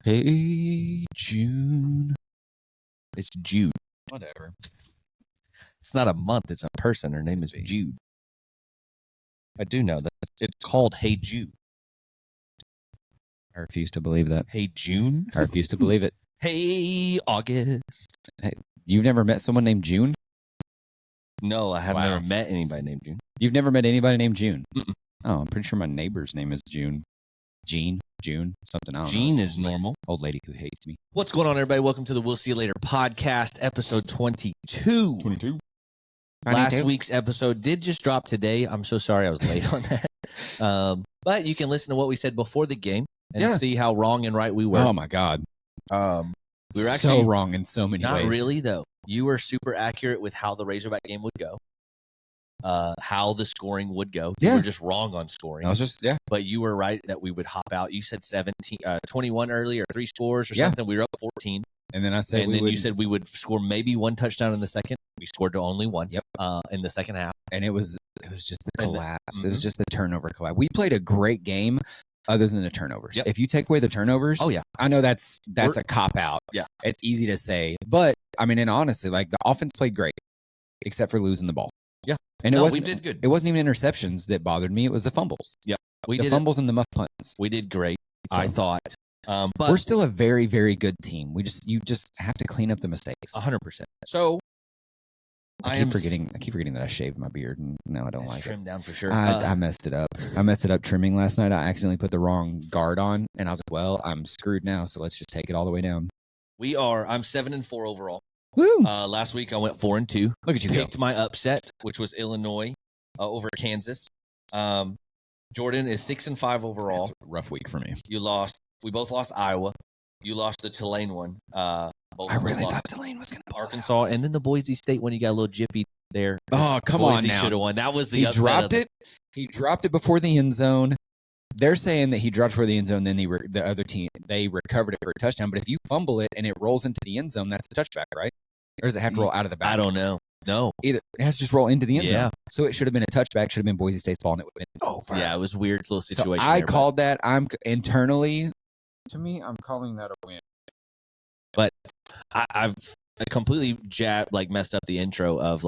Hey, June. It's Jude. Whatever. It's not a month. It's a person. Her name is Jude. I do know that. It's called Hey Jude. I refuse to believe that. Hey June? I refuse to believe it. Hey August. Hey, you've never met someone named June? No, I have Wow. never met anybody named June. You've never met anybody named June? Mm-mm. Oh, I'm pretty sure my neighbor's name is June. June, something. I don't know. Jean is normal. Old lady who hates me. What's going on, everybody? Welcome to the We'll See You Later podcast, episode 22. 22. Last week's episode did just drop today. I'm so sorry I was late on that. But you can listen to what we said before the game and see how wrong and right we were. Oh, my God. We were actually so wrong in so many ways. Not really, though. You were super accurate with how the Razorback game would go, how the scoring would go. You were just wrong on scoring. I was just, But you were right that we would hop out. You said 21 early or 3 scores or something. We were up 14. And then I said, and then you said we would score maybe 1 touchdown in the second. We scored to only 1 in the second half. And it was just the collapse. It was just the turnover collapse. We played a great game other than the turnovers. Yep. If you take away the turnovers, I know that's a cop out. Yeah. It's easy to say. But I mean, and honestly, like the offense played great, except for losing the ball. Yeah. And we did good. It wasn't even interceptions that bothered me. It was the fumbles. Yeah. The fumbles and the muff punts. We did great, so, I thought. But we're still a very, very good team. You just have to clean up the mistakes. 100%. So I keep forgetting that I shaved my beard, and now I don't like it. Trimmed down for sure. I messed it up. I messed it up trimming last night. I accidentally put the wrong guard on, and I was like, "Well, I'm screwed now. So let's just take it all the way down." I'm 7-4 overall. Woo! Last week I went 4-2. Look at you Picked my upset, which was Illinois over Kansas. Jordan is 6-5 overall. It's a rough week for me. You lost. We both lost Iowa. You lost the Tulane one. I really thought Tulane was going to Arkansas, and then the Boise State one. You got a little jippy there. Oh, come on now. Should have won. That was the he upset dropped it. He dropped it before the end zone. They're saying that he dropped for the end zone. Then the other team they recovered it for a touchdown. But if you fumble it and it rolls into the end zone, that's a touchback, right? Or does it have to roll out of the back? I don't know. No, either it has to just roll into the end zone. So it should have been a touchback. Should have been Boise State's ball, and it would have been over. Yeah, it was a weird little situation. So I called that. I'm internally. To me, I'm calling that a win. But I've completely messed up the intro of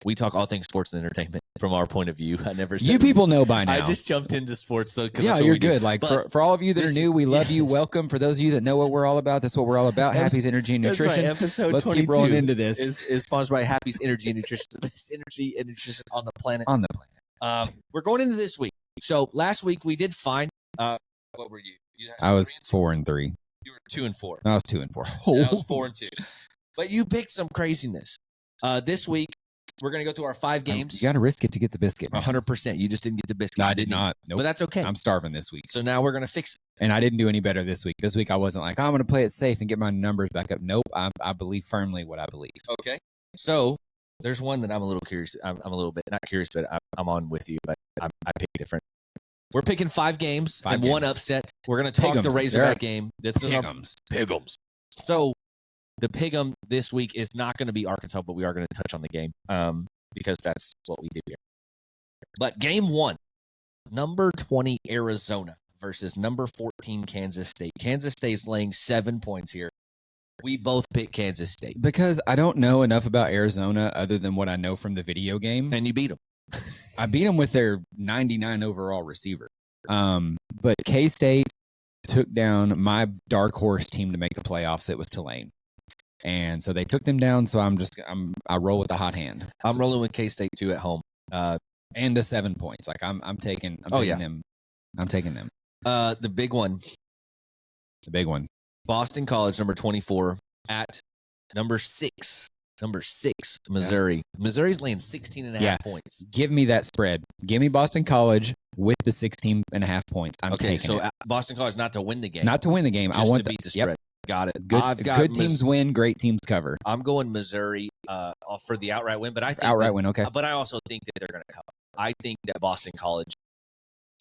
we talk all things sports and entertainment from our point of view. I never said you people know by now. I just jumped into sports. So you're good. For all of you that are new, we love you. Welcome. For those of you that know what we're all about, that's what we're all about. Happy's Energy and Nutrition. Right. Episode Let's 22 keep rolling into this. Is sponsored by Happy's Energy and Nutrition. The best energy and nutrition on the planet. We're going into this week. So last week we did fine. What were you? I was 4-3. You were 2-4. I was 2-4. I was 4-2. But you picked some craziness. This week we're going to go through our 5 games. You got to risk it to get the biscuit. 100%. You just didn't get the biscuit. No, I did not. Nope. But that's okay. I'm starving this week. So now we're going to fix it. And I didn't do any better this week. This week I wasn't like, I'm going to play it safe and get my numbers back up. Nope. I believe firmly what I believe. Okay. So there's one that I'm a little curious. I'm a little bit, not curious, but I'm on with you. But I picked different. We're picking 5 games and 1 upset. We're going to talk the Razorback game. This is Pig'ems. So the Pig'em this week is not going to be Arkansas, but we are going to touch on the game because that's what we do here. But game 1, number 20 Arizona versus number 14 Kansas State. Kansas State's laying 7 points here. We both picked Kansas State. Because I don't know enough about Arizona other than what I know from the video game. And you beat them. I beat them with their 99 overall receiver. But K-State took down my dark horse team to make the playoffs. It was Tulane. And so they took them down. So I roll with the hot hand. I'm rolling with K-State too at home. And the 7 points. I'm taking them. I'm taking them. The big one. Boston College, number 24 at number 6. Missouri. Yeah. Missouri's laying 16.5 points. Give me that spread. Give me Boston College with the 16.5 points. I'm taking it. Boston College not to win the game. Not to win the game. I want to beat the spread. Yep. Got it. Good teams win. Great teams cover. I'm going Missouri for the outright win, but I think outright win. Okay. But I also think that they're going to cover. I think that Boston College,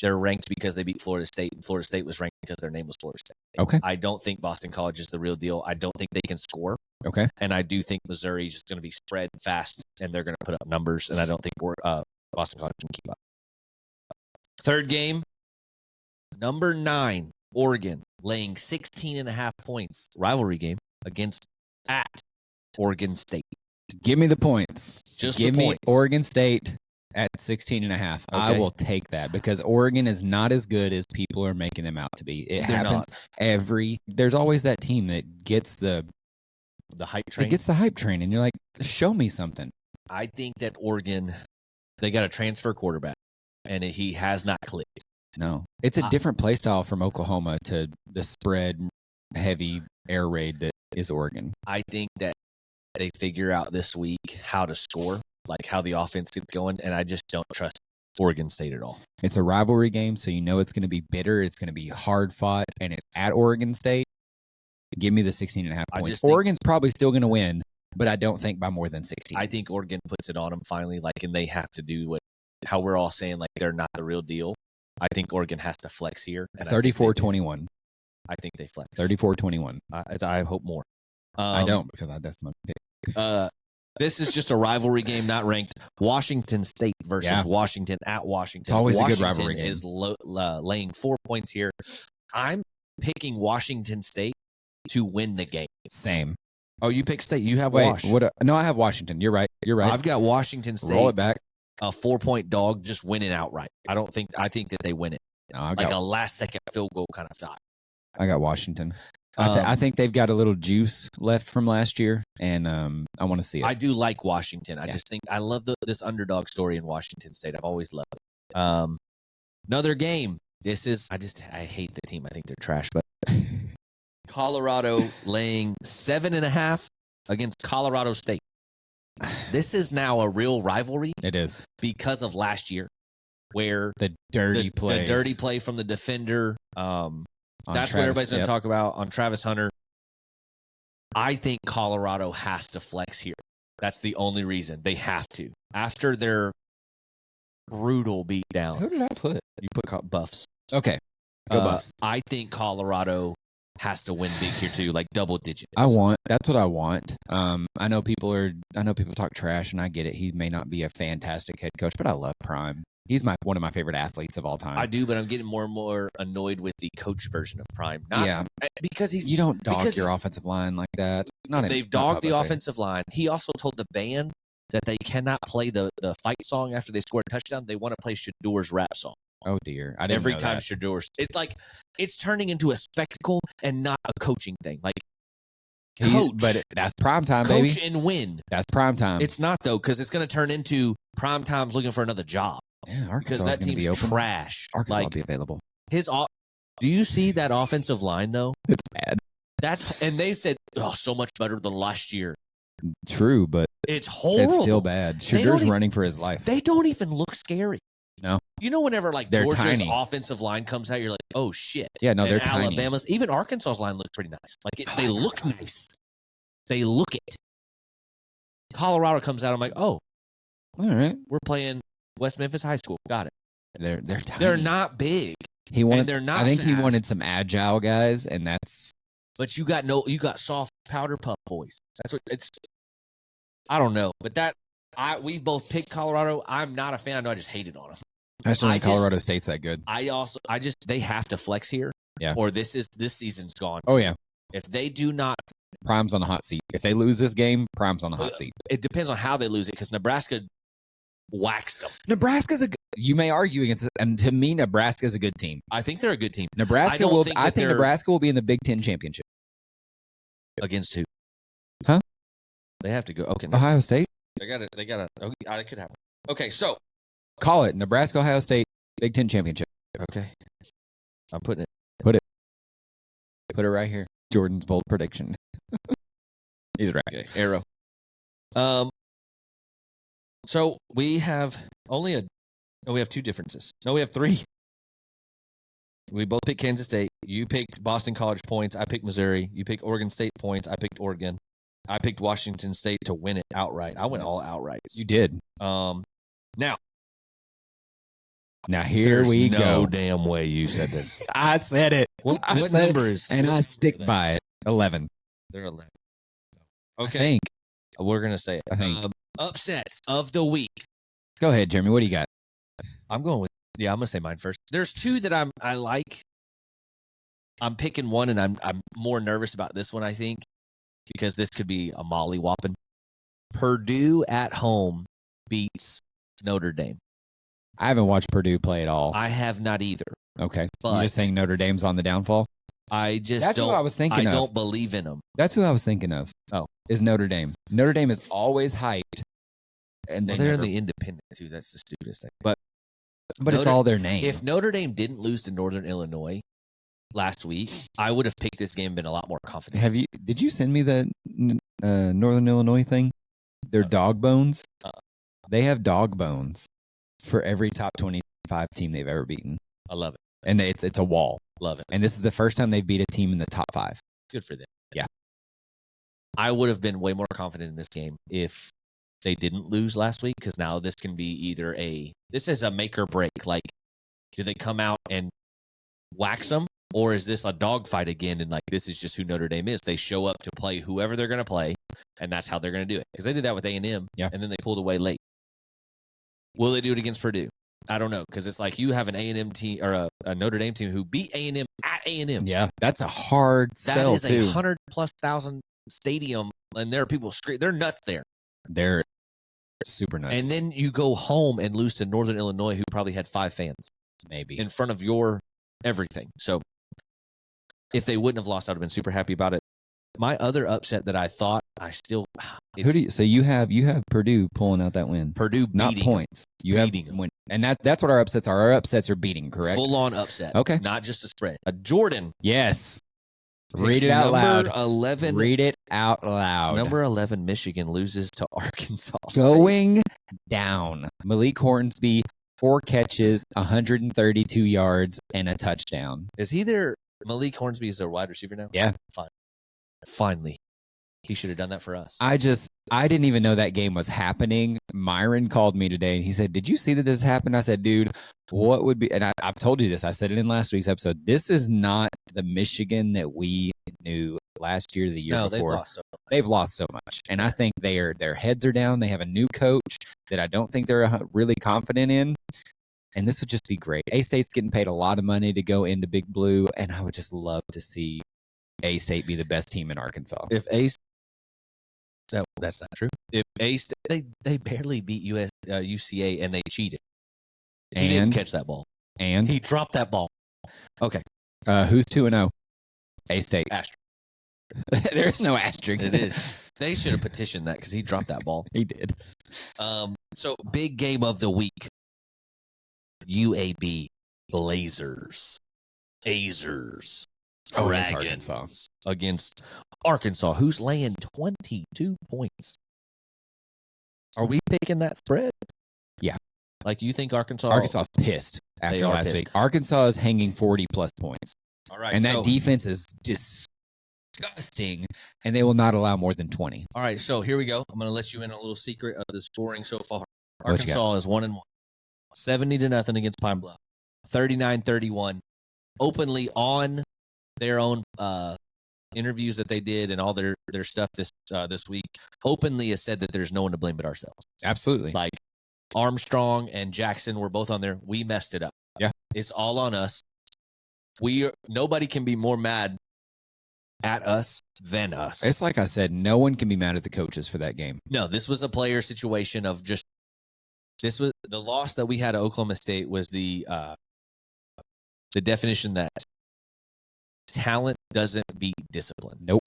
they're ranked because they beat Florida State, and Florida State was ranked because their name was Florida State. Okay. I don't think Boston College is the real deal. I don't think they can score. Okay. And I do think Missouri is just going to be spread fast, and they're going to put up numbers, and I don't think Boston College can keep up. Third game, number 9 Oregon laying 16.5 points, rivalry game at Oregon State. Give me the points. Just give the me points. Oregon State at 16.5. Okay. I will take that because Oregon is not as good as people are making them out to be. It happens there's always that team that gets the hype train. It gets the hype train, and you're like, show me something. I think that Oregon, they got a transfer quarterback, and he has not clicked. No. It's a different play style from Oklahoma to the spread heavy air raid that is Oregon. I think that they figure out this week how to score, like how the offense gets going, and I just don't trust Oregon State at all. It's a rivalry game, so you know it's going to be bitter. It's going to be hard fought, and it's at Oregon State. Give me the 16.5 points. Oregon's probably still going to win, but I don't think by more than 16. I think Oregon puts it on them finally, and they have to do how we're all saying, they're not the real deal. I think Oregon has to flex here. 34-21. I think they flex. 34-21. I hope more. I don't because that's my pick. This is just a rivalry game, not ranked. Washington State versus Washington at Washington. It's always Washington a good rivalry game. Is laying 4 points here. I'm picking Washington State to win the game. Same. Oh, you pick State. You have Wash. No, I have Washington. You're right. I've got Washington State. Roll it back. A 4-point dog, just winning outright. I think that they win it. No, a last-second field goal kind of shot. I got Washington. I think they've got a little juice left from last year, and I want to see it. I do like Washington. I just think I love this underdog story in Washington State. I've always loved it. Another game. This is I hate the team. I think they're trash, but Colorado laying 7.5 against Colorado State. This is now a real rivalry. It is because of last year, where the dirty play from the defender. That's what everybody's going to talk about on Travis Hunter. I think Colorado has to flex here. That's the only reason they have to. After their brutal beatdown. Who did I put? You put Buffs. Okay, go Buffs. I think Colorado has to win big here too, double digits. That's what I want. I know people talk trash, and I get it. He may not be a fantastic head coach, but I love Prime. He's one of my favorite athletes of all time. I do, but I'm getting more and more annoyed with the coach version of Prime. Because you don't dog your offensive line like that. They've dogged the offensive line. He also told the band that they cannot play the fight song after they score a touchdown. They want to play Shador's rap song. Oh dear! Every time Shador's, it's turning into a spectacle and not a coaching thing. Coach, but that's prime time, baby. Coach and win. That's prime time. It's not though, because it's going to turn into prime time's looking for another job. Yeah, Arkansas is going to be open. Trash. Arkansas will be available. Do you see that offensive line though? It's bad. And they said, so much better than last year. True, but it's horrible. It's still bad. Shador's running for his life. They don't even look scary. No. You know, whenever they're Georgia's tiny. offensive line comes out, you're like, oh shit. Yeah, no, they're Alabama's, tiny. even Arkansas's line looked pretty nice. They look nice. They look it. Colorado comes out, I'm like, oh, all right. We're playing West Memphis High School. Got it. They're tiny. They're not big. He wanted some agile guys, and that's. But you got soft powder puff boys. That's what it's. I don't know, but we both picked Colorado. I'm not a fan. I know I just hated on them. I just don't think Colorado State's that good. They have to flex here. Yeah. Or this season's gone. Oh yeah. If they do not, Prime's on the hot seat. If they lose this game, Prime's on the hot seat. It depends on how they lose it, because Nebraska waxed them. Nebraska's you may argue against it, and to me, Nebraska's a good team. I think they're a good team. Nebraska I think Nebraska will be in the Big Ten championship. Against who? Huh? They have to go. Okay. Ohio State. They got it. Okay, it could happen. Okay, so call it Nebraska, Ohio State, Big Ten championship. Okay. I'm putting it. Put it right here. Jordan's bold prediction. He's right. Okay. Arrow. So we have we have two differences. No, we have three. We both picked Kansas State. You picked Boston College points. I picked Missouri. You picked Oregon State points. I picked Oregon. I picked Washington State to win it outright. I went all outrights. You did. Now here we go. No damn way you said this. I said it. What number is? And I stick by it. 11. They're 11. Okay. I think. We're going to say it. I think. Upsets of the week. Go ahead, Jeremy. What do you got? I'm going with, I'm going to say mine first. There's two that I like. I'm picking one, and I'm more nervous about this one, I think, because this could be a molly-whopping. Purdue at home beats Notre Dame. I haven't watched Purdue play at all. I have not either. Okay. But you're just saying Notre Dame's on the downfall? That's who I was thinking of. I don't believe in them. That's who I was thinking of. Oh. Is Notre Dame. Notre Dame is always hyped. And they're in the independent, too. That's the stupidest thing. But it's all their name. If Notre Dame didn't lose to Northern Illinois last week, I would have picked this game and been a lot more confident. Did you send me the Northern Illinois thing? Their dog bones? They have dog bones for every top 25 team they've ever beaten. I love it. And it's a wall. Love it. And this is the first time they beat a team in the top 5. Good for them. Yeah. I would have been way more confident in this game if they didn't lose last week, because now this can be this is a make or break. Like, do they come out and wax them, or is this a dogfight again? And like, this is just who Notre Dame is. They show up to play whoever they're going to play, and that's how they're going to do it. Because they did that with A&M, and then they pulled away late. Will they do it against Purdue? I don't know, because it's like you have an A&M team or a Notre Dame team who beat A&M at A&M. Yeah, that's a hard sell, too. That is 100,000+ stadium, and there are people they're nuts there. They're super nuts. And then you go home and lose to Northern Illinois, who probably had 5 fans, maybe, in front of your everything. So if they wouldn't have lost, I would have been super happy about it. My other upset that I thought so you have Purdue pulling out that win. Purdue beating not points. You beating have win. And that's what our upsets are. Our upsets are beating, correct? Full on upset. Okay. Not just a spread. Jordan. Yes. Read it out loud. 11. Read it out loud. Number 11, Michigan loses to Arkansas State. Going down. Malik Hornsby, 4 catches, 132 yards, and a touchdown. Is he there? Malik Hornsby is their wide receiver now? Yeah. Fine. Finally. He should have done that for us. I didn't even know that game was happening. Myron called me today and he said, "Did you see that this happened?" I said, "Dude, what would be," and I've told you this, I said it in last week's episode, this is not the Michigan that we knew last year, the year before. They've lost so much. And I think their heads are down. They have a new coach that I don't think they're really confident in. And this would just be great. A-State's getting paid a lot of money to go into Big Blue, and I would just love to see A-State be the best team in Arkansas. If that's not true. If A-State, they barely beat UCA, and they cheated. He didn't catch that ball. And he dropped that ball. Okay. Who's 2-0? A-State. Asterisk. There is no asterisk. It is. They should have petitioned that because he dropped that ball. He did. So, big game of the week. UAB Blazers. Azers. Dragons against Arkansas, who's laying 22 points. Are we picking that spread? Yeah. Like, you think Arkansas's pissed after last week. Arkansas is hanging 40+ points. All right. And that defense is disgusting, and they will not allow more than 20. All right, so here we go. I'm going to let you in a little secret of the scoring so far. Arkansas is 1-1. 70-0 against Pine Bluff. 39-31. Openly on their own interviews that they did and all their stuff this week, openly has said that there's no one to blame but ourselves. Absolutely. Like, Armstrong and Jackson were both on there. We messed it up. Yeah. It's all on us. Nobody can be more mad at us than us. It's like I said, no one can be mad at the coaches for that game. No, this was a player situation of just, this was the loss that we had at Oklahoma State was the definition that talent doesn't beat discipline. Nope.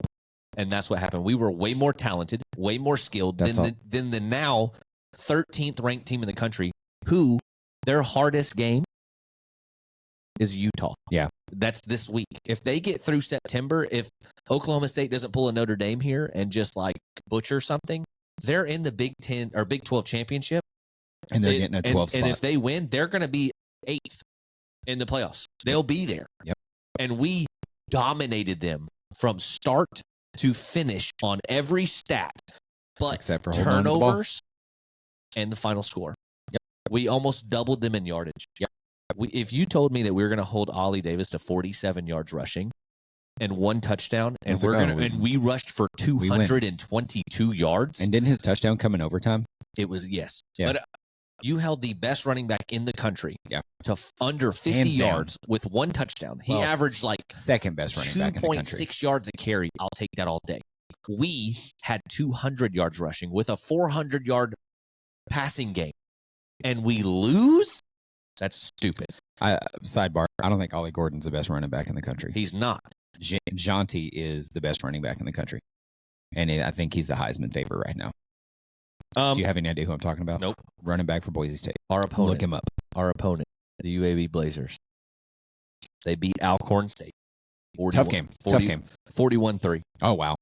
And that's what happened. We were way more talented, way more skilled than the now 13th ranked team in the country, who their hardest game is Utah. Yeah. That's this week. If they get through September, if Oklahoma State doesn't pull a Notre Dame here and just like butcher something, they're in the Big 10 or Big 12 championship. And they're getting a 12 spot. And if they win, they're going to be 8th in the playoffs. They'll be there. Yep. And we dominated them from start to finish on every stat, but except for turnovers and the final score. Yep. We almost doubled them in yardage. Yep. If you told me that we were going to hold Ollie Davis to 47 yards rushing and 1 touchdown, and we rushed for 222 yards, and didn't his touchdown come in overtime? It was, yes. Yeah. But You held the best running back in the country to under 50 Hands yards down. with 1 touchdown. He averaged like second best running back in the country. 2.6 yards a carry. I'll take that all day. We had 200 yards rushing with a 400-yard passing game, and we lose? That's stupid. Sidebar, I don't think Ollie Gordon's the best running back in the country. He's not. Jonty is the best running back in the country. And I think he's the Heisman favorite right now. Do you have any idea who I'm talking about? Nope. Running back for Boise State. Our opponent. Look him up. Our opponent, the UAB Blazers. They beat Alcorn State. Tough game. 41-3. Oh, wow.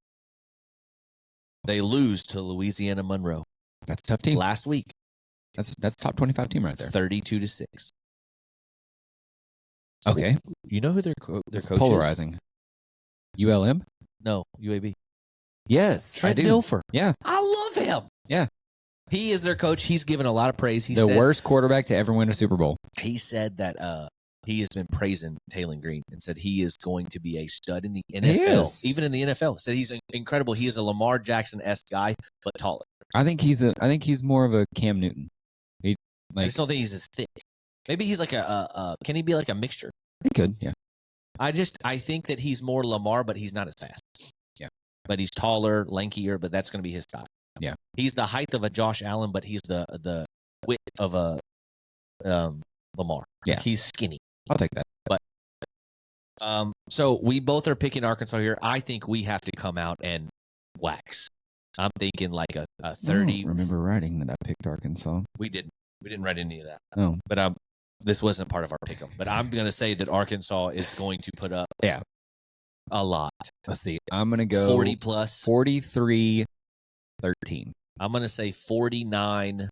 They lose to Louisiana Monroe. That's a tough team. Last week. That's top 25 team right there. 32-6. Okay. You know who their coach is? Polarizing. ULM? No, UAB. Yes, Trent I do. Dilfer. Yeah. I love him. Yeah. He is their coach. He's given a lot of praise. The worst quarterback to ever win a Super Bowl. He said that he has been praising Taylor Green and said he is going to be a stud in the NFL. He is. Even in the NFL. Said he's incredible. He is a Lamar Jackson-esque guy, but taller. I think he's more of a Cam Newton. I just don't think he's as thick. Maybe he's like can he be like a mixture? He could, yeah. I think that he's more Lamar, but he's not as fast. Yeah. But he's taller, lankier, but that's going to be his style. Yeah. He's the height of a Josh Allen, but he's the width of a Lamar. Yeah. He's skinny. I'll take that. But so we both are picking Arkansas here. I think we have to come out and wax. I'm thinking like a 30. I don't remember writing that I picked Arkansas. We didn't write any of that. Oh. But this wasn't part of our pick 'em. But I'm going to say that Arkansas is going to put up a lot. Let's see. I'm going to go 40 plus. 43-13. I'm going to say 49-7.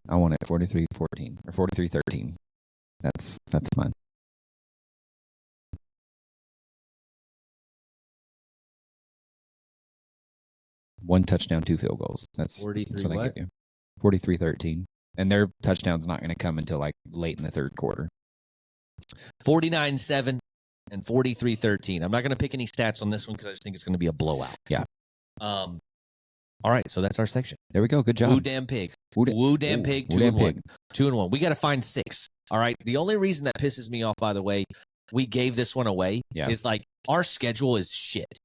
I want it 43-14 or 43-13. That's fine. One touchdown, 2 field goals. That's what I give you. 43-13. And their touchdown's not going to come until like late in the third quarter. 49-7 and 43-13. I'm not going to pick any stats on this one because I just think it's going to be a blowout. Yeah. All right, so that's our section. There we go. Good job. Woo damn pig. Woo damn pig. 2-1. 2-1. We got to find 6. All right. The only reason that pisses me off, by the way, we gave this one away is like our schedule is shit.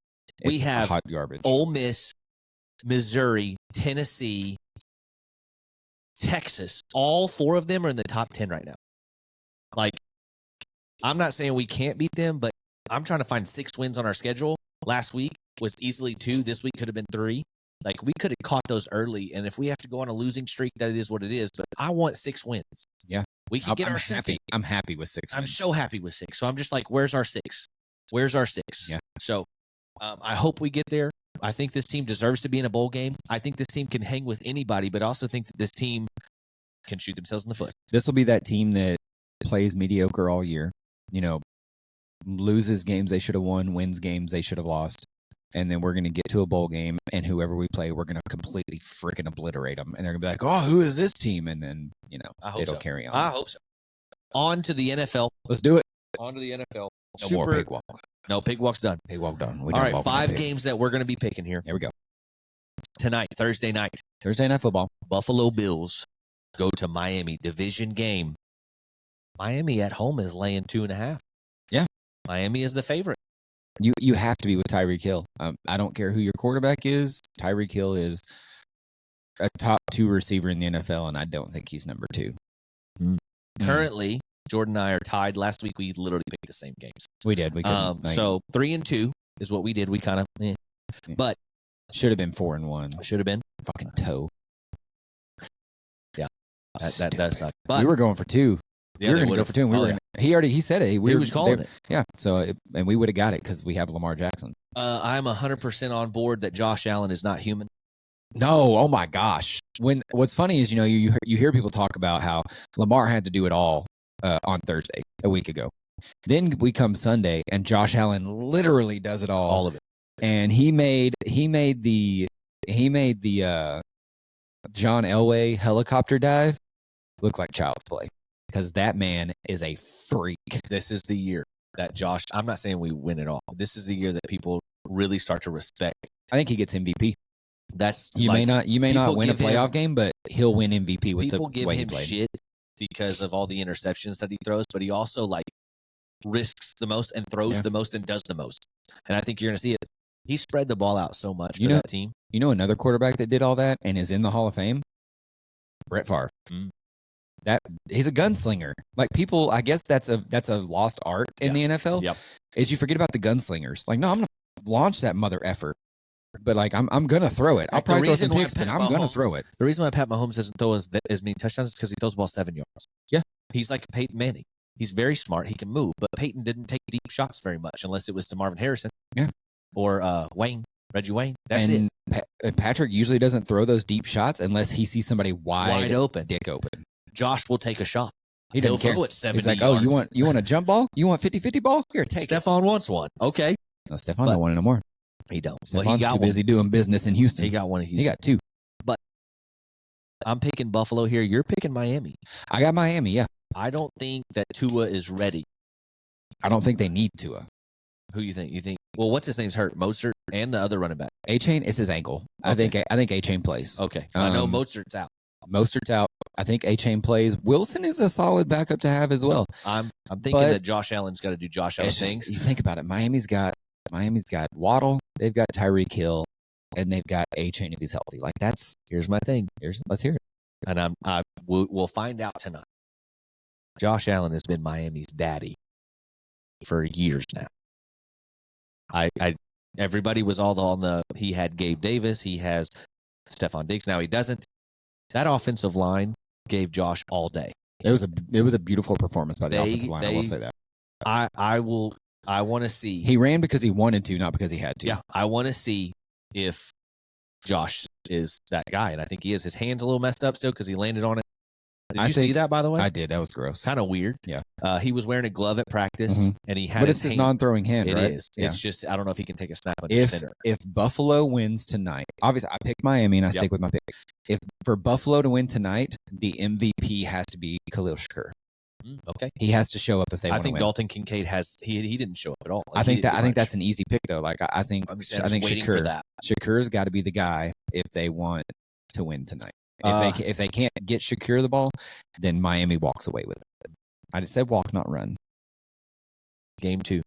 We have hot garbage. Ole Miss, Missouri, Tennessee, Texas. All 4 of them are in the top 10 right now. Like, I'm not saying we can't beat them, but I'm trying to find 6 wins on our schedule. Last week was easily 2. This week could have been 3. Like, we could have caught those early. And if we have to go on a losing streak, that is what it is. But I want 6 wins. Yeah. We can get our happy. I'm happy with 6 wins. I'm so happy with 6. So I'm just like, where's our 6? Where's our 6? Yeah. So I hope we get there. I think this team deserves to be in a bowl game. I think this team can hang with anybody, but I also think that this team can shoot themselves in the foot. This will be that team that plays mediocre all year, loses games they should have won, wins games they should have lost. And then we're going to get to a bowl game, and whoever we play, we're going to completely freaking obliterate them. And they're going to be like, oh, who is this team? And then, it'll carry on. I hope so. On to the NFL. Let's do it. On to the NFL. No more pig walk. No, pig walk's done. Pig walk done. All right, 5 games that we're going to be picking here. Here we go. Tonight, Thursday night. Thursday night football. Buffalo Bills go to Miami. Division game. Miami at home is laying 2.5. Yeah. Miami is the favorite. You have to be with Tyreek Hill. I don't care who your quarterback is. Tyreek Hill is a top 2 receiver in the NFL, and I don't think he's number 2. Currently, Jordan and I are tied. Last week, we literally picked the same games. We did. We couldn't. So 3-2 is what we did. We kind of, but should have been 4-1. Should have been fucking toe. Yeah, that does suck. But we were going for 2. Yeah, we were going to go for 2. And he said it. He was calling it. Yeah. So and we would have got it because we have Lamar Jackson. I'm 100% on board that Josh Allen is not human. No, oh my gosh. What's funny is you hear people talk about how Lamar had to do it all on Thursday a week ago. Then we come Sunday and Josh Allen literally does it all of it. And he made the John Elway helicopter dive look like child's play because that man is a freak. This is the year that Josh. I'm not saying we win it all. This is the year that people really start to respect. I think he gets MVP. You may not win a playoff game, but he'll win MVP with the way he played. People give him shit because of all the interceptions that he throws, but he also risks the most and throws the most and does the most. And I think you're going to see it. He spread the ball out so much for that team. You know another quarterback that did all that and is in the Hall of Fame? Brett Favre. That he's a gunslinger. People, I guess that's a lost art in the NFL. Yep. Is you forget about the gunslingers. No, I'm gonna launch that mother effer. But I'm gonna throw it. I'll probably throw some picks, but I'm gonna throw it. The reason why Pat Mahomes doesn't throw as many touchdowns is because he throws the ball 7 yards. Yeah. He's like Peyton Manning. He's very smart. He can move, but Peyton didn't take deep shots very much unless it was to Marvin Harrison. Yeah. Or Reggie Wayne. That's it. Patrick usually doesn't throw those deep shots unless he sees somebody wide open, dick open. Josh will take a shot. He'll throw it 70 He's like, yards. oh, you want a jump ball? You want 50-50 ball? Here, take Stephon wants one. Okay. No, Stephon don't want it no more. He don't. Stephon's too busy doing business in Houston. He got one in Houston. He got 2. But I'm picking Buffalo here. You're picking Miami. I got Miami, yeah. I don't think that Tua is ready. I don't think they need Tua. Who you think? You think? Well, what's his name's hurt? Mostert and the other running back. A-Chain, it's his ankle. Okay. I think A-Chain plays. Okay. I know Mostert's out. Mostert's out. I think A-Chain plays. Wilson is a solid backup to have as well. I'm thinking that Josh Allen's got to do Josh Allen things. You think about it. Miami's got Waddle. They've got Tyreek Hill, and they've got A-Chain if he's healthy. Here's my thing. Let's hear it. And we'll find out tonight. Josh Allen has been Miami's daddy for years now. Everybody was all on the. He had Gabe Davis. He has Stephon Diggs. Now he doesn't. That offensive line gave Josh all day. It was a beautiful performance by the offensive line. I will say that. I want to see. He ran because he wanted to, not because he had to. Yeah, I want to see if Josh is that guy, and I think he is. His hand's a little messed up still because he landed on it. Did you see that, by the way? I did. That was gross. Kind of weird. Yeah. He was wearing a glove at practice, and he had. But it's his non-throwing hand, right? It is. Yeah. It's just I don't know if he can take a snap under center. If Buffalo wins tonight, obviously I picked Miami and I stick with my pick. If for Buffalo to win tonight, the MVP has to be Khalil Shakur. Okay. He has to show up if they want to win. I think Dalton Kincaid has. He didn't show up at all. I think that's an easy pick though. I think Shakur's got to be the guy if they want to win tonight. If they can't get Shakur the ball, then Miami walks away with it. I just said walk, not run. Game two.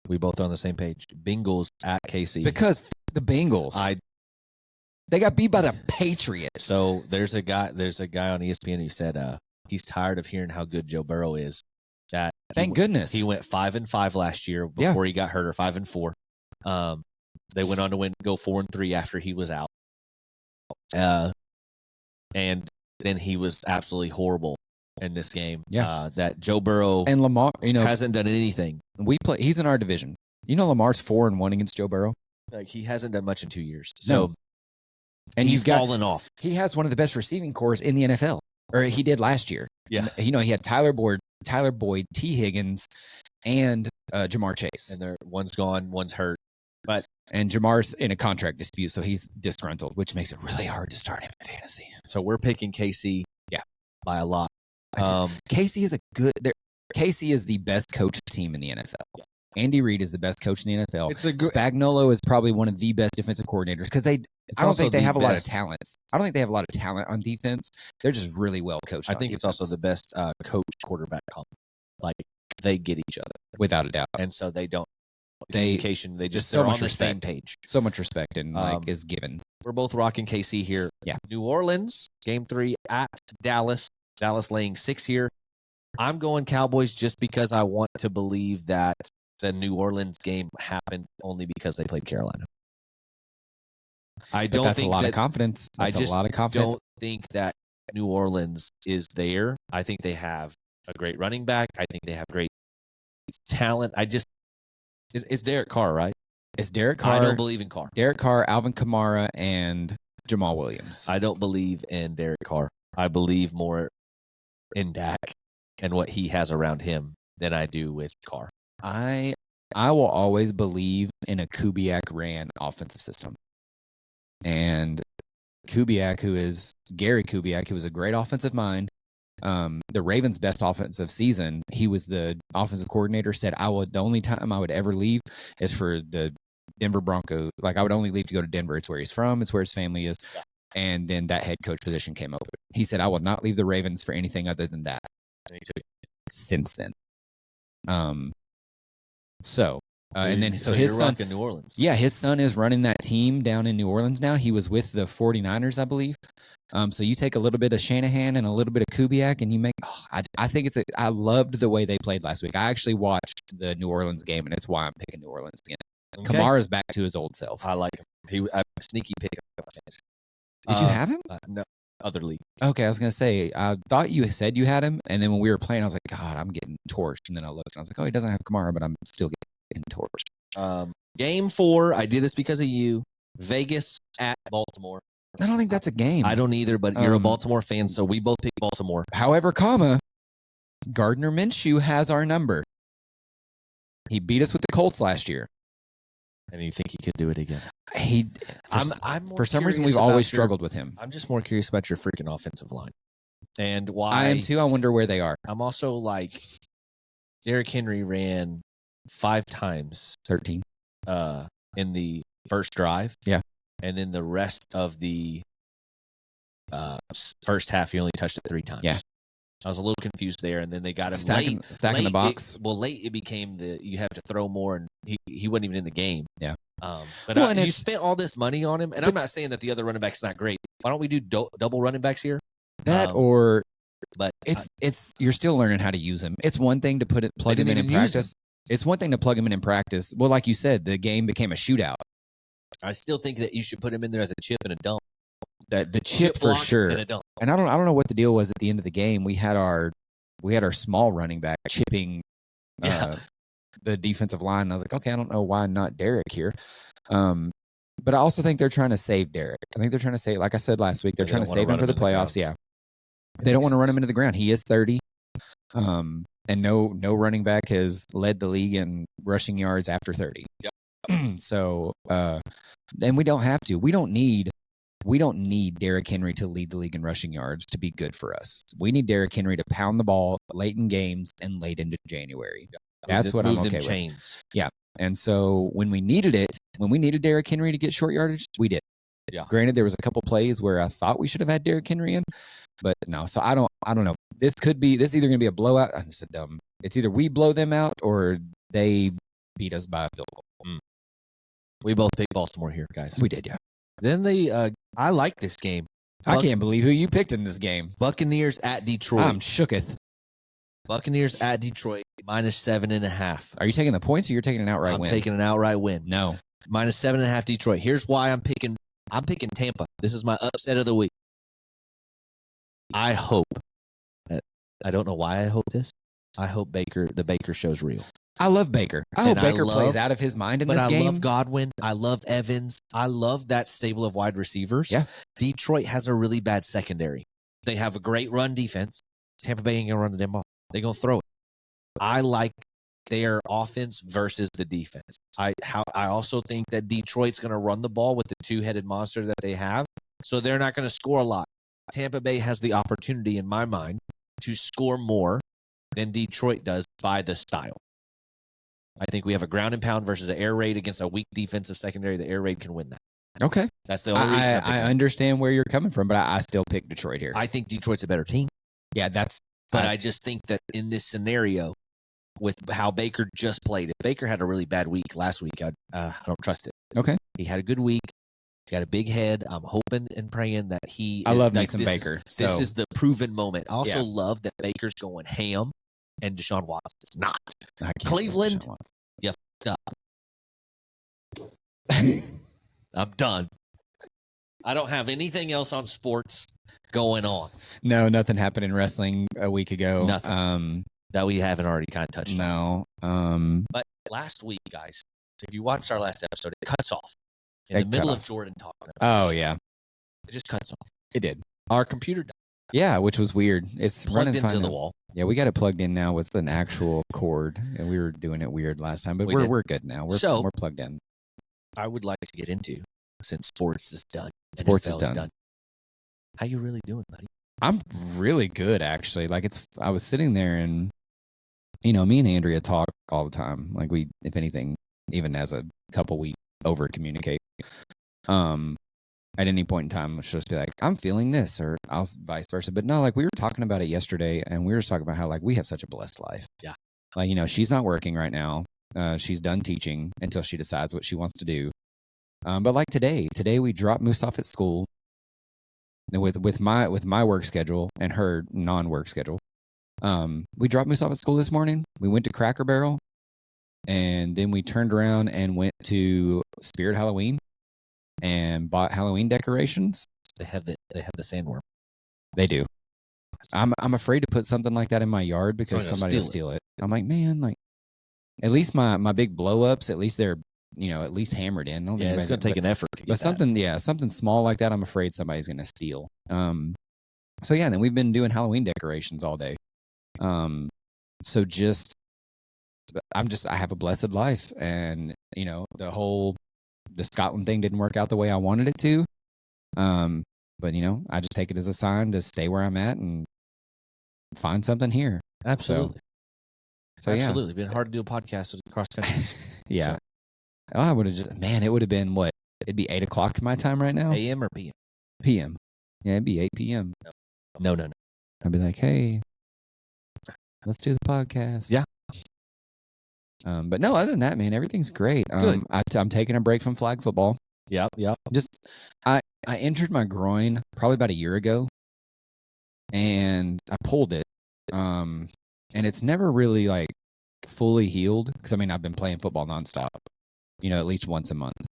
We both are on the same page. Bengals at KC. Because the Bengals. They got beat by the Patriots. So there's a guy on ESPN who said he's tired of hearing how good Joe Burrow is. Thank goodness. He went 5-5 last year before he got hurt, or 5-4. They went on to go 4-3 after he was out. And then he was absolutely horrible in this game. Yeah. That Joe Burrow and Lamar, hasn't done anything. He's in our division. Lamar's 4-1 against Joe Burrow. He hasn't done much in 2 years. So, no. And he's fallen off. He has one of the best receiving cores in the NFL, or he did last year. Yeah. He had Tyler Boyd, T. Higgins, and Jamar Chase. And one's gone, one's hurt. And Jamar's in a contract dispute, so he's disgruntled, which makes it really hard to start him in fantasy. So we're picking KC, by a lot. KC is the best coached team in the NFL. Yeah. Andy Reid is the best coach in the NFL. Spagnuolo is probably one of the best defensive coordinators because I don't think they have a lot of talents. I don't think they have a lot of talent on defense. They're just really well coached. I think it's also the best coach quarterback combo. They get each other without a doubt, and so they don't. Communication. They just they're on the same page. So much respect and is given. We're both rocking KC here. Yeah. New Orleans, game 3 at Dallas. Dallas laying 6 here. I'm going Cowboys just because I want to believe that the New Orleans game happened only because they played Carolina. I don't think a lot of confidence. That's a lot of confidence. Don't think that New Orleans is there. I think they have a great running back. I think they have great talent. It's Derek Carr, right? It's Derek Carr. I don't believe in Carr. Derek Carr, Alvin Kamara, and Jamal Williams. I don't believe in Derek Carr. I believe more in Dak and what he has around him than I do with Carr. I will always believe in a Kubiak ran offensive system. And Kubiak, Gary Kubiak, who was a great offensive mind, the Ravens' best offensive season, he was the offensive coordinator, said, the only time I would ever leave is for the Denver Broncos. Like I would only leave to go to Denver. It's where he's from. It's where his family is. Yeah. And then that head coach position came open. He said, I will not leave the Ravens for anything other than that. And he took it. Since then. And then so his son in New Orleans. Yeah, his son is running that team down in New Orleans now. He was with the 49ers, I believe. So you take a little bit of Shanahan and a little bit of Kubiak, and you make. I think I loved the way they played last week. I actually watched the New Orleans game, and it's why I'm picking New Orleans again. Okay. Kamara's back to his old self. I like him. He sneaky pick up fantasy. Did you have him? No, other league. Okay, I was gonna say I thought you said you had him, and then when we were playing, I was like, God, I'm getting torched. And then I looked, and I was like, oh, he doesn't have Kamara, but I'm still getting torched. Game 4. I did this because of you. Vegas at Baltimore. I don't think that's a game. I don't either, but you're a Baltimore fan, so we both pick Baltimore. However, Gardner Minshew has our number. He beat us with the Colts last year. And you think he could do it again? For some reason, we've always struggled with him. I'm just more curious about your freaking offensive line. And why. I am too. I wonder where they are. I'm also like, Derrick Henry ran 5 times. 13. In the first drive. Yeah. And then the rest of the first half, he only touched it 3 times. Yeah. I was a little confused there, and then they got him stacking the box. Late it became you have to throw more, and he wasn't even in the game. Yeah. You spent all this money on him, and I'm not saying that the other running back's not great. Why don't we do double running backs here? But it's you're still learning how to use him. It's one thing to plug him in practice. It's one thing to plug him in practice. Well, like you said, the game became a shootout. I still think that you should put him in there as a chip and a dump. The chip for sure. And I don't know what the deal was at the end of the game. We had our small running back chipping the defensive line. And I was like, okay, I don't know why not Derek here. But I also think they're trying to save Derek. I think they're trying to save, like I said last week, they're trying to save him for the playoffs. Yeah. They don't want to run him into the ground. He is 30. And no running back has led the league in rushing yards after 30. Yep. So, and we don't have to. We don't need Derrick Henry to lead the league in rushing yards to be good for us. We need Derrick Henry to pound the ball late in games and late into January. Yep. That's what I'm okay with. Yeah. And so when we needed Derrick Henry to get short yardage, we did. Yeah. Granted, there was a couple plays where I thought we should have had Derrick Henry in, but no. So I don't know. This is either going to be a blowout. I said dumb. It's either we blow them out or they beat us by a field goal. We both picked Baltimore here, guys. We did, yeah. Then I like this game. I can't believe who you picked in this game. Buccaneers at Detroit. I'm shooketh. Buccaneers at Detroit, -7.5. Are you taking the points or you're taking an outright win? I'm taking an outright win. No. -7.5 Detroit. Here's why I'm picking Tampa. This is my upset of the week. I hope. I don't know why I hope this. I hope the Baker show's real. I love Baker. I hope Baker plays out of his mind in this game. But I love Godwin. I love Evans. I love that stable of wide receivers. Yeah. Detroit has a really bad secondary. They have a great run defense. Tampa Bay ain't going to run the damn ball. They're going to throw it. I like their offense versus the defense. I also think that Detroit's going to run the ball with the 2-headed monster that they have, so they're not going to score a lot. Tampa Bay has the opportunity, in my mind, to score more than Detroit does by the style. I think we have a ground and pound versus an air raid against a weak defensive secondary. The air raid can win that. Okay. That's the only reason I understand where you're coming from, but I still pick Detroit here. I think Detroit's a better team. Yeah, but I just think that in this scenario, with how Baker just played, if Baker had a really bad week last week, I don't trust it. Okay. He had a good week. He got a big head. I'm hoping and praying that I love me some Baker. This is the proven moment. I also love that Baker's going ham and Deshaun Watson's not. Cleveland, you f***ed up. I'm done. I don't have anything else on sports going on. No, nothing happened in wrestling a week ago. Nothing that we haven't already kind of touched on. No. But last week, guys, if you watched our last episode, it cuts off in the middle of Jordan talking about it. Yeah. It just cuts off. It did. Our computer died. Yeah, which was weird. It's plugged running into the wall. Yeah, we got it plugged in now with an actual cord, and we were doing it weird last time, but we're good now. We're plugged in. I would like to get into, since sports is done. Sports is done. How you really doing, buddy? I'm really good, actually. Like I was sitting there, and me and Andrea talk all the time. Like if anything, even as a couple weeks over communicate. At any point in time, she'll just be like, I'm feeling this, or I'll vice versa. But no, like we were talking about it yesterday, and we were talking about how like we have such a blessed life. Yeah. Like, you know, she's not working right now. She's done teaching until she decides what she wants to do. But like today we dropped Moose off at school. And with my work schedule and her non-work schedule, we dropped Moose off at school this morning. We went to Cracker Barrel, and then we turned around and went to Spirit Halloween and bought Halloween decorations. They have the sandworm. They do. I'm afraid to put something like that in my yard because somebody will steal it. I'm like, man, like at least my big blow ups, at least they're, you know, at least hammered in. I don't think it's gonna take an effort to get but something small like that, I'm afraid somebody's gonna steal. So yeah, then we've been doing Halloween decorations all day. So I have a blessed life, and you know, the Scotland thing didn't work out the way I wanted it to. But you know, I just take it as a sign to stay where I'm at and find something here. Absolutely. So yeah, absolutely. Been hard to do a podcast across country. Yeah. Sure. Oh, I would have just, man, it would have been what? It'd be 8 o'clock my time right now. AM or PM? PM. Yeah, it'd be 8 p.m. No. I'd be like, hey, let's do the podcast. Yeah. But no, other than that, man, everything's great. Good. I'm taking a break from flag football. Yep. Just, I injured my groin probably about a year ago, and I pulled it. And it's never really like fully healed because I mean I've been playing football nonstop, you know, at least once a month.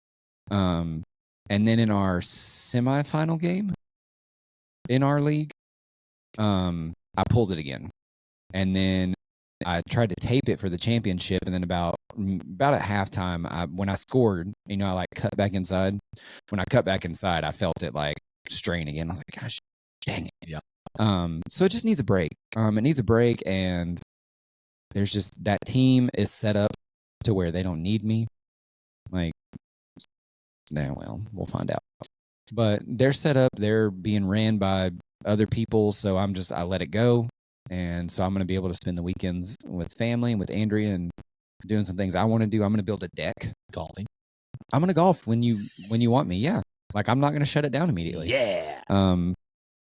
And then in our semifinal game in our league, I pulled it again, and then I tried to tape it for the championship, and then about at halftime, when I scored, you know, I like cut back inside. When I cut back inside, I felt it like strain again. I was like, gosh, dang it. Yeah. So it just needs a break. It needs a break, and there's just that team is set up to where they don't need me. Like, well, we'll find out. But they're set up. They're being ran by other people, so I let it go. And so I'm going to be able to spend the weekends with family and with Andrea and doing some things I want to do. I'm going to build a deck. Golfing. I'm going to golf when you want me. Yeah. Like, I'm not going to shut it down immediately. Yeah.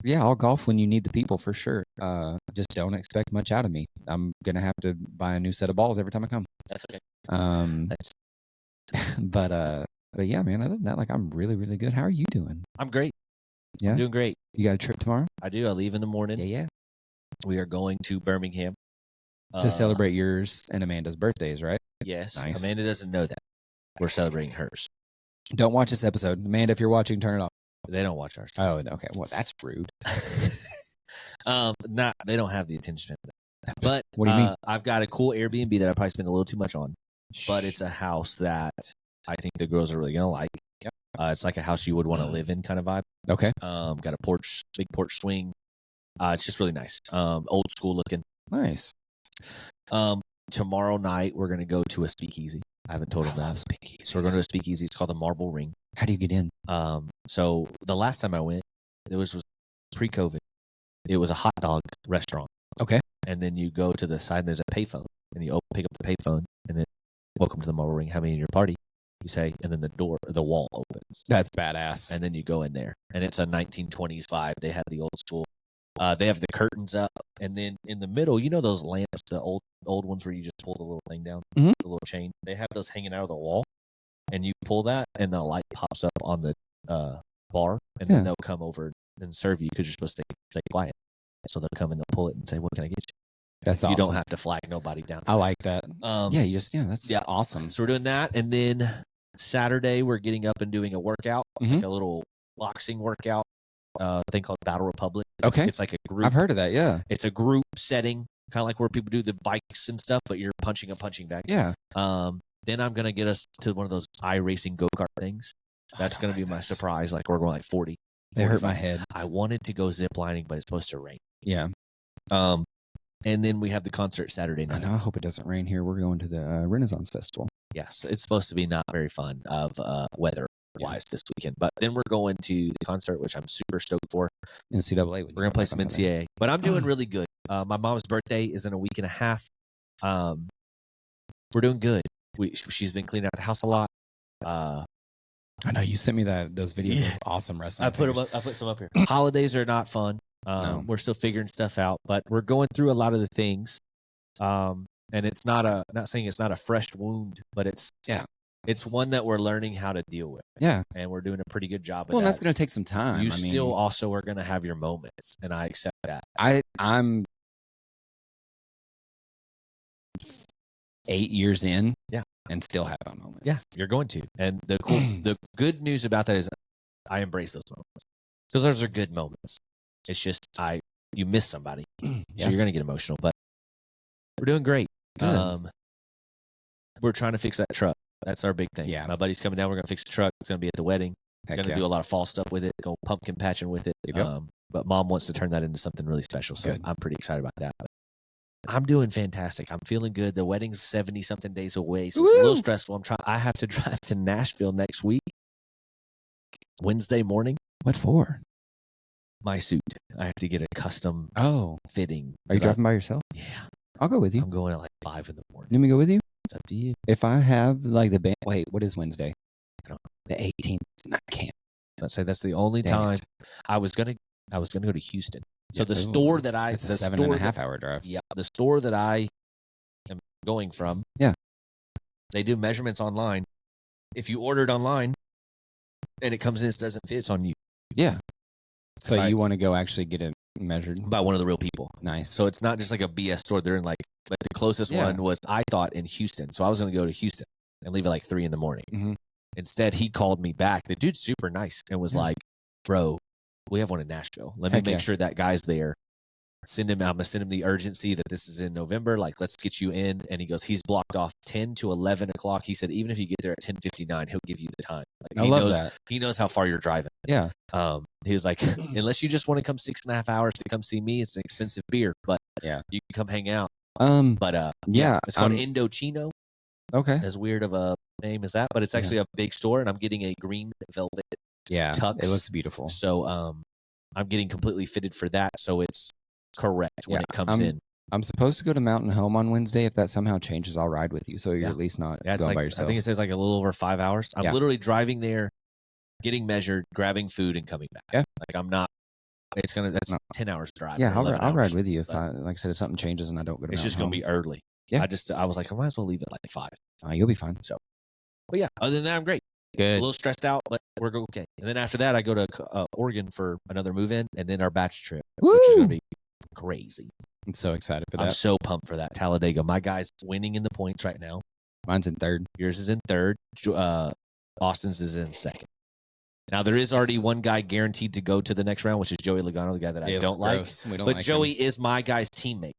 Yeah, I'll golf when you need the people for sure. Just don't expect much out of me. I'm going to have to buy a new set of balls every time I come. That's okay. But yeah, man, other than that, like, I'm really, really good. How are you doing? I'm great. Yeah. I'm doing great. You got a trip tomorrow? I do. I leave in the morning. Yeah. We are going to Birmingham to celebrate yours and Amanda's birthdays, right? Yes. Nice. Amanda doesn't know that. We're celebrating hers. Don't watch this episode. Amanda, if you're watching, turn it off. They don't watch ours. Oh, okay. Well, that's rude. They don't have the attention span. But what do you mean? I've got a cool Airbnb that I probably spend a little too much on, but it's a house that I think the girls are really gonna like. Yep. It's like a house you would want to live in kind of vibe. Okay. Got a porch, big porch swing. It's just really nice. Old school looking. Nice. Tomorrow night we're gonna go to a speakeasy. I haven't told them that. So we're going to a speakeasy. It's called the Marble Ring. How do you get in? So the last time I went, it was pre-COVID. It was a hot dog restaurant. Okay. And then you go to the side and there's a payphone, and you pick up the payphone, and then welcome to the Marble Ring. How many in your party? You say, and then the wall opens. That's badass. And then you go in there, and it's a 1920s vibe. They had the old school. They have the curtains up, and then in the middle, you know those lamps, the old ones where you just pull the little thing down, the little chain. They have those hanging out of the wall, and you pull that, and the light pops up on the bar, and then they'll come over and serve you because you're supposed to stay quiet. So they'll come and they'll pull it and say, "What can I get you?" That's awesome. You don't have to flag nobody down. I like that. That's awesome. So we're doing that, and then Saturday we're getting up and doing a workout, like a little boxing workout. Thing called Battle Republic. Okay. It's like a group. I've heard of that, yeah. It's a group setting, kind of like where people do the bikes and stuff, but you're punching a punching bag. Yeah. Then I'm going to get us to one of those iRacing go-kart things. That's going to be my surprise. Like, we're going like 40. They hurt my head. I wanted to go zip lining, but it's supposed to rain. Yeah. And then we have the concert Saturday night. I hope it doesn't rain here. We're going to the Renaissance Festival. Yes. It's supposed to be not very fun of weather wise this weekend, but then we're going to the concert, which I'm super stoked for. NCAA. We're gonna play some NCAA, but I'm doing really good. My mom's birthday is in a week and a half. We're doing good. She's been cleaning out the house a lot. I know you sent me those videos. Those awesome wrestling. I put some up here. Holidays are not fun. No. We're still figuring stuff out, but we're going through a lot of the things. And it's not saying it's not a fresh wound, but it's one that we're learning how to deal with. Yeah. And we're doing a pretty good job of that. Well, that's going to take some time. You still also are going to have your moments, and I accept that. I'm 8 years in. Yeah. And still have my moments. Yeah, you're going to. And the good news about that is I embrace those moments. Because those are good moments. It's just you miss somebody. So you're going to get emotional, but we're doing great. Good. We're trying to fix that truck. That's our big thing. Yeah. My buddy's coming down. We're going to fix the truck. It's going to be at the wedding. We're going to do a lot of fall stuff with it, go pumpkin patching with it. But Mom wants to turn that into something really special. So I'm pretty excited about that. But I'm doing fantastic. I'm feeling good. The wedding's 70-something days away, so it's a little stressful. I have to drive to Nashville next week, Wednesday morning. What for? My suit. I have to get a custom fitting. Are you driving by yourself? Yeah. I'll go with you. I'm going at like 5 in the morning. Let me go with you. It's up to you. If I have like the band. Wait, what is Wednesday? I don't know. The 18th. I can't. Let's say that's the only time I was gonna go to Houston. So the store that it's a 7.5 hour drive. Yeah, the store that I am going from. Yeah, they do measurements online. If you order it online, and it comes in, it doesn't fit. It's on you. Yeah. So you want to go actually get it measured by one of the real people? Nice. So it's not just like a BS store. They're in like, but the closest one was I thought in Houston. So I was going to go to Houston and leave at like 3 in the morning. Mm-hmm. Instead, he called me back. The dude's super nice and was like, "Bro, we have one in Nashville. Let me make sure that guy's there. I'm going to send him the urgency that this is in November. Like, let's get you in." And he goes, he's blocked off 10 to 11 o'clock. He said, even if you get there at 10:59, he'll give you the time. Like, I love that. He knows how far you're driving. Yeah. He was like, unless you just want to come 6.5 hours to come see me, it's an expensive beer, but you can come hang out. It's called Indochino. Okay. As weird of a name as that, but it's actually a big store, and I'm getting a green velvet tux. It looks beautiful. So I'm getting completely fitted for that, so it's correct when it comes in. I'm supposed to go to Mountain Home on Wednesday. If that somehow changes, I'll ride with you, so you're at least not going by yourself. I think it says like a little over 5 hours. I'm literally driving there, getting measured, grabbing food, and coming back. Yeah. Like I'm not. That's 10 hours drive. Yeah, I'll ride with you if like I said, if something changes and I don't go to it's just going to be early. Yeah. I was like, I might as well leave at like 5. You'll be fine. So, but yeah, other than that, I'm great. Good. A little stressed out, but we're okay. And then after that, I go to Oregon for another move-in, and then our batch trip, which is going to be crazy. I'm so excited for that. I'm so pumped for that. Talladega. My guy's winning in the points right now. Mine's in 3rd. Yours is in 3rd. Austin's is in 2nd. Now, there is already one guy guaranteed to go to the next round, which is Joey Logano, the guy that I don't like. But Joey is my guy's teammate,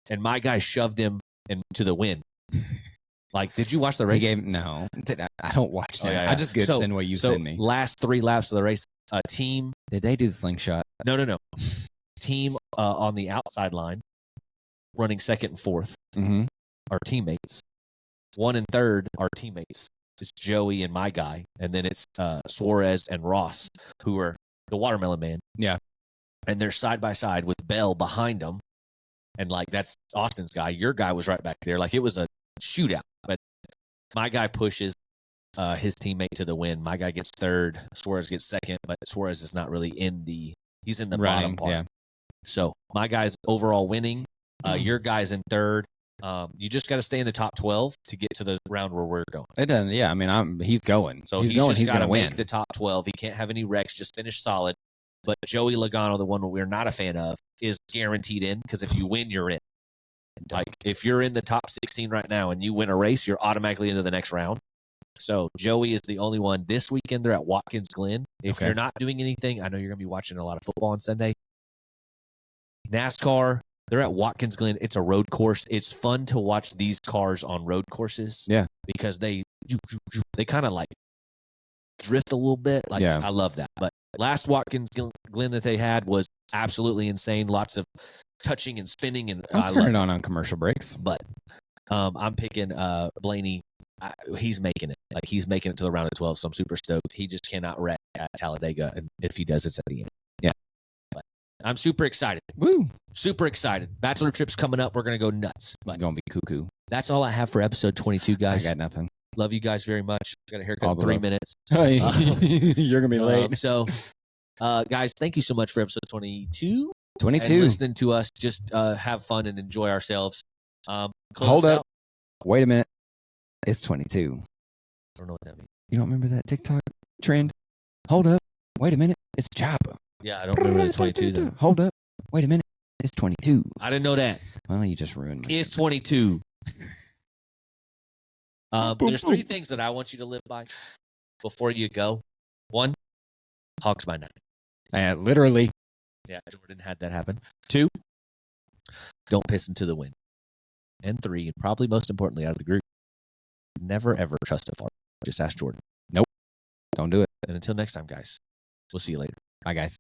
and my guy shoved him into the win. Like, did you watch the race? No, I don't watch that. I just send what you send me. Last 3 laps of the race, a team. Did they do the slingshot? No. Team on the outside line, running 2nd and 4th, are teammates. 1 and 3rd are teammates. It's Joey and my guy, and then it's Suarez and Ross, who are the Watermelon Man. Yeah, and they're side by side with Bell behind them, and like that's Austin's guy. Your guy was right back there. Like it was a shootout, but my guy pushes his teammate to the win. My guy gets 3rd. Suarez gets 2nd, but Suarez is not really he's in the bottom part. Yeah. So my guy's overall winning. Your guy's in 3rd. You just got to stay in the top 12 to get to the round where we're going. It doesn't. Yeah, I mean, he's going. So he's going to win. Make the top 12. He can't have any wrecks. Just finish solid. But Joey Logano, the one we're not a fan of, is guaranteed in because if you win, you're in. Like if you're in the top 16 right now and you win a race, you're automatically into the next round. So Joey is the only one. This weekend they're at Watkins Glen. If you're not doing anything, I know you're going to be watching a lot of football on Sunday. NASCAR. They're at Watkins Glen. It's a road course. It's fun to watch these cars on road courses. Yeah. Because they kind of like drift a little bit. Like I love that. But last Watkins Glen that they had was absolutely insane. Lots of touching and spinning. And I'll turn it on commercial breaks. But I'm picking Blaney. He's making it. Like he's making it to the round of 12. So I'm super stoked. He just cannot wreck at Talladega. And if he does, it's at the end. Yeah. I'm super excited. Woo! Super excited. Bachelor trip's coming up. We're going to go nuts. It's going to be cuckoo. That's all I have for episode 22, guys. I got nothing. Love you guys very much. Got a haircut All in the 3 love. minutes. You're gonna be late. So, guys, thank you so much for episode 22. 22. And listening to us just have fun and enjoy ourselves. Hold up. Wait a minute. It's 22. I don't know what that means. You don't remember that TikTok trend? Hold up. Wait a minute. It's Chopper. Yeah, I don't remember the 22 then. Hold up. Wait a minute. It's 22. I didn't know that. Well, you just ruined me. It's 22. There's 3 things that I want you to live by before you go. 1, Hogs by 9. Literally. Yeah, Jordan had that happen. 2, don't piss into the wind. And 3, and probably most importantly out of the group, never ever trust a fart. Just ask Jordan. Nope. Don't do it. And until next time, guys, we'll see you later. Bye, guys.